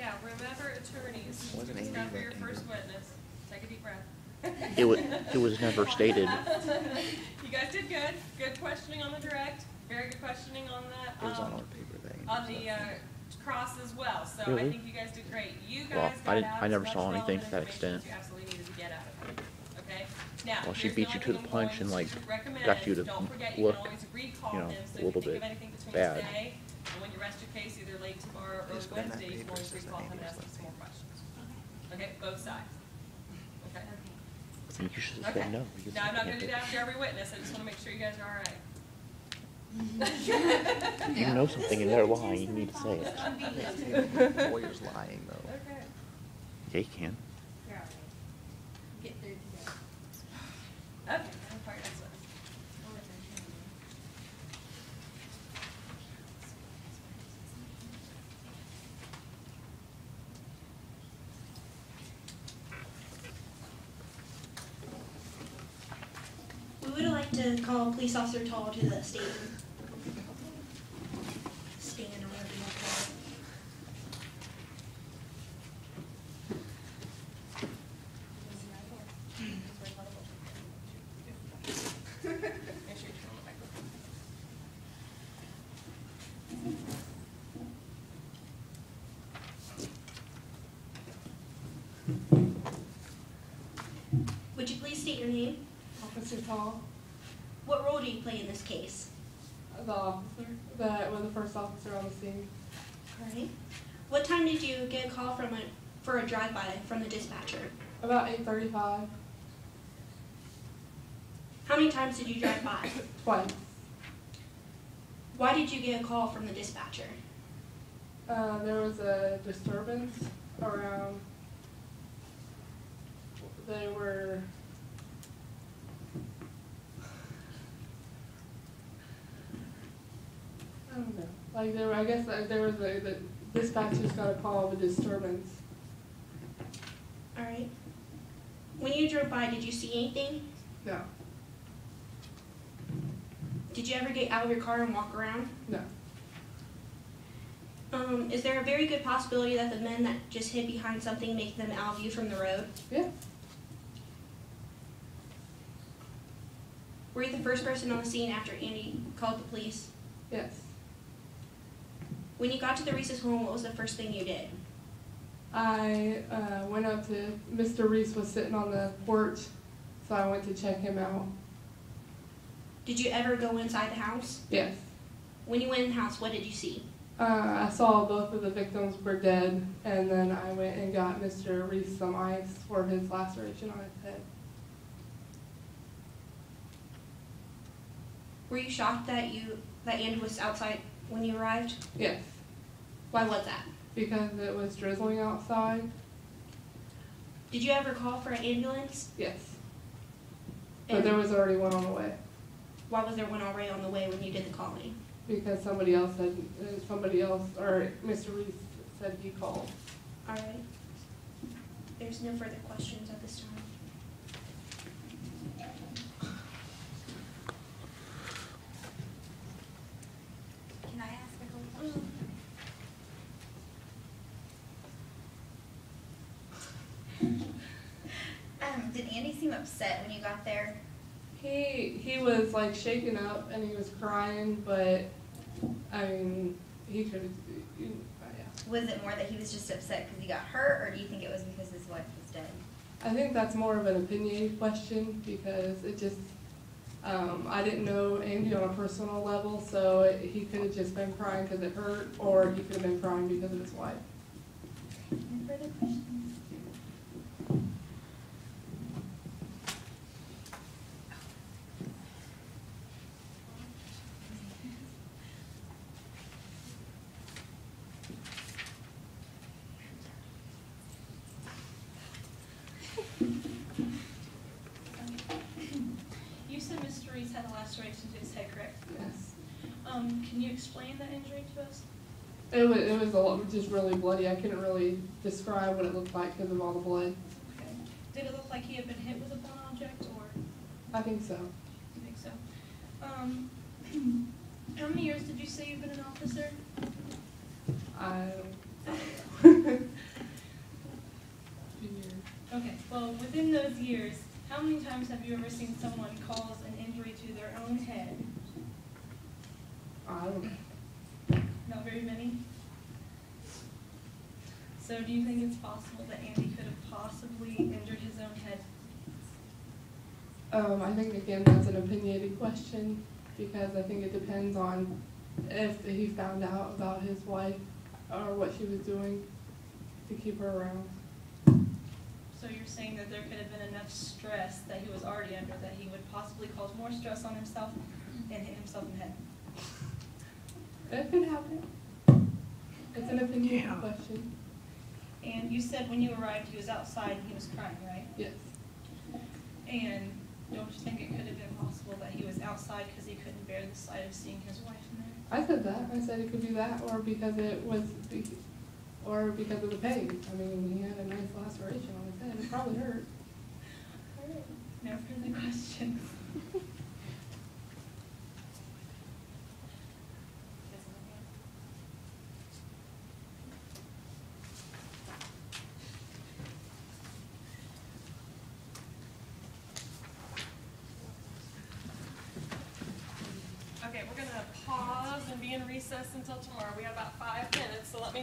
Now, remember, attorneys, Wasn't just Andy got for your rectangle? first witness. Take a deep breath. It was never stated. You guys did good. Good questioning on the direct. Very good questioning on It was on the our paper thing. on the cross as well. So Really? I think you guys did great. You Well, guys got out I never as saw much anything relevant to that information extent. as you absolutely needed to get out of it. Okay. Now, Well, she here's beat the you only to the thing I'm punch going and, like, to recommend. got you to Don't forget, look, you can always recall you know, him. So a little if you think of bit anything between bad. today and when you rest your case, either late tomorrow or Just go in that Wednesday, you can paper, always says that recall him Andy and was ask him some more left-handed. questions. Okay, both sides. Okay. I think you should have Okay. said no. No, I'm not going to do that after every witness. I just want to make sure you guys are all right. If you know something and they're lying, you need to say it. The lawyer's lying, though. Okay. Yeah, you can. You're all right. Get through today. Okay, I'm part of this one. We would like to call Police Officer Tall to the stand. Stand or whatever you want to call it. Make sure you turn on the microphone. Would you please state your name? Officer Tall, What role do you play in this case? the officer, that was the first officer on the scene. Alright. What time did you get a call for a drive-by from the dispatcher? About 8:35, How many times did you drive by? twice. Why did you get a call from the dispatcher? There was a disturbance around, they were, I don't know, like there were, I guess like there was the dispatcher's got a call of a disturbance. Alright. When you drove by, did you see anything? No, Did you ever get out of your car and walk around? no, Is there a very good possibility that the men that just hid behind something make them out of view from the road? yeah, Were you the first person on the scene after Andy called the police? yes. When you got to the Reese's home, what was the first thing you did? I went up to, Mr. Reese was sitting on the porch, so I went to check him out. Did you ever go inside the house? Yes. When you went in the house, what did you see? I saw both of the victims were dead, and then I went and got Mr. Reese some ice for his laceration on his head. Were you shocked that Andy was outside when you arrived? Yes, Why was that? because it was drizzling outside. Did you ever call for an ambulance? Yes, but And there was already one on the way why was there one already on the way when you did the calling? because somebody else, or Mr. Reese said he called. All right. There's no further questions at this time. Can I ask a couple questions? Did Andy seem upset when you got there? He was like shaken up and he was crying, but I mean, he could have, yeah. Was it more that he was just upset because he got hurt, or do you think it was because his wife was dead? I think that's more of an opinionated question because it just, I didn't know Andy on a personal level, so he could have just been crying because it hurt, or he could have been crying because of his wife. Any further questions? You said Mr. Reese had a laceration to his head, correct? Yes. Can you explain that injury to us? It was a lot, just really bloody. I couldn't really describe what it looked like because of all the blood. Okay. Did it look like he had been hit with a blunt object, or I think so. you think so? How many years did you say you've been an officer? I don't know. Well, within those years, how many times have you ever seen someone cause an injury to their own head? I don't know. Not very many? So do you think it's possible that Andy could have possibly injured his own head? I think again that's an opinionated question because I think it depends on if he found out about his wife or what she was doing to keep her around. So you're saying that there could have been enough stress that he was already under that he would possibly cause more stress on himself and hit himself in the head? That could happen. It's an opinionated question. And you said when you arrived he was outside and he was crying, right? Yes. And don't you think it could have been possible that he was outside because he couldn't bear the sight of seeing his wife in there? I said that. I said it could be that, or because or because of the pain. I mean, he had a nice laceration on his head. It probably hurt. All right. No further questions. Okay, we're gonna pause and be in recess until tomorrow. We have about 5 minutes, so let me